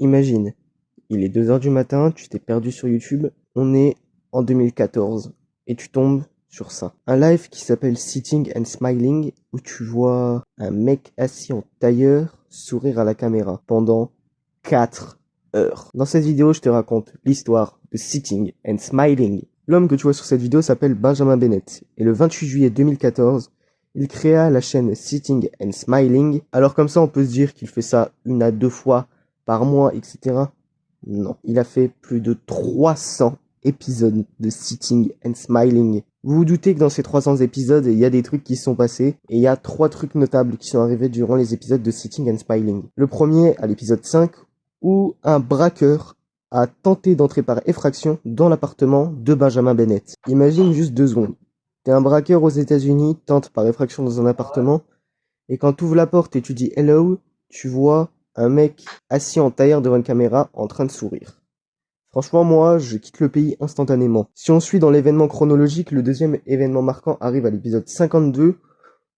Imagine, il est 2 heures du matin, tu t'es perdu sur YouTube, on est en 2014 et tu tombes sur ça. Un live qui s'appelle Sitting and Smiling où tu vois un mec assis en tailleur sourire à la caméra pendant 4 heures. Dans cette vidéo, je te raconte l'histoire de Sitting and Smiling. L'homme que tu vois sur cette vidéo s'appelle Benjamin Bennett et le 28 juillet 2014, il créa la chaîne Sitting and Smiling. Alors comme ça, on peut se dire qu'il fait ça 1 à 2 fois par mois, etc. Non, il a fait plus de 300 épisodes de Sitting and Smiling. Vous vous doutez que dans ces 300 épisodes, il y a des trucs qui se sont passés, et il y a 3 trucs notables qui sont arrivés durant les épisodes de Sitting and Smiling. Le premier, à l'épisode 5, où un braqueur a tenté d'entrer par effraction dans l'appartement de Benjamin Bennett. Imagine juste 2 secondes. T'es un braqueur aux États-Unis, tente par effraction dans un appartement, et quand tu ouvres la porte et tu dis hello, tu vois un mec assis en tailleur devant une caméra en train de sourire. Franchement, moi, je quitte le pays instantanément. Si on suit dans l'événement chronologique, le deuxième événement marquant arrive à l'épisode 52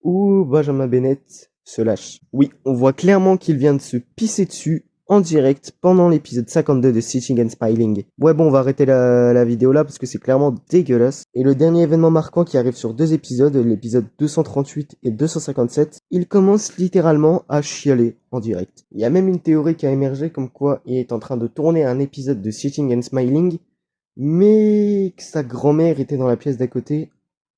où Benjamin Bennett se lâche. Oui, on voit clairement qu'il vient de se pisser dessus en direct pendant l'épisode 52 de Sitting and Smiling. Ouais bon, on va arrêter la vidéo là parce que c'est clairement dégueulasse. Et le dernier événement marquant qui arrive sur 2 épisodes, l'épisode 238 et 257, il commence littéralement à chialer en direct. Il y a même une théorie qui a émergé comme quoi il est en train de tourner un épisode de Sitting and Smiling, mais que sa grand-mère était dans la pièce d'à côté,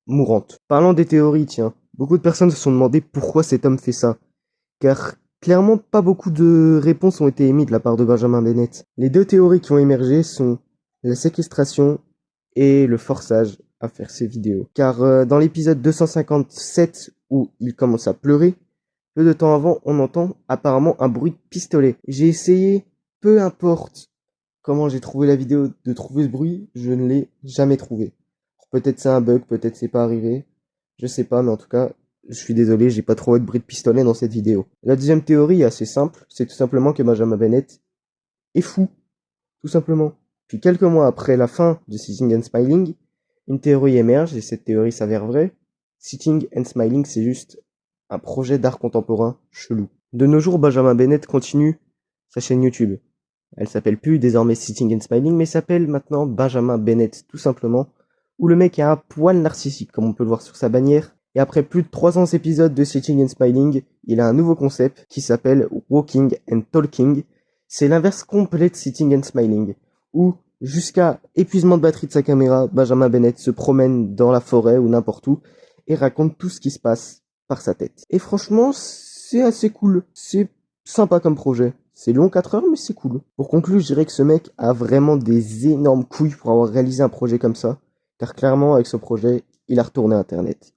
mourante. Parlant des théories, tiens, beaucoup de personnes se sont demandé pourquoi cet homme fait ça. Car clairement, pas beaucoup de réponses ont été émises de la part de Benjamin Bennett. Les 2 théories qui ont émergé sont la séquestration et le forçage à faire ces vidéos. Car dans l'épisode 257 où il commence à pleurer, peu de temps avant, on entend apparemment un bruit de pistolet. J'ai essayé, peu importe comment j'ai trouvé la vidéo, de trouver ce bruit, je ne l'ai jamais trouvé. Peut-être c'est un bug, peut-être c'est pas arrivé, je sais pas, mais en tout cas, je suis désolé, j'ai pas trouvé de bruit de pistolet dans cette vidéo. La deuxième théorie est assez simple, c'est tout simplement que Benjamin Bennett est fou, tout simplement. Puis quelques mois après la fin de Sitting and Smiling, une théorie émerge et cette théorie s'avère vraie. Sitting and Smiling, c'est juste un projet d'art contemporain chelou. De nos jours, Benjamin Bennett continue sa chaîne YouTube. Elle s'appelle plus désormais Sitting and Smiling, mais s'appelle maintenant Benjamin Bennett, tout simplement, où le mec a un poil narcissique, comme on peut le voir sur sa bannière. Et après plus de 300 épisodes de Sitting and Smiling, il a un nouveau concept qui s'appelle Walking and Talking. C'est l'inverse complet de Sitting and Smiling, où jusqu'à épuisement de batterie de sa caméra, Benjamin Bennett se promène dans la forêt ou n'importe où et raconte tout ce qui se passe par sa tête. Et franchement, c'est assez cool. C'est sympa comme projet. C'est long 4 heures, mais c'est cool. Pour conclure, je dirais que ce mec a vraiment des énormes couilles pour avoir réalisé un projet comme ça, car clairement, avec ce projet, il a retourné Internet.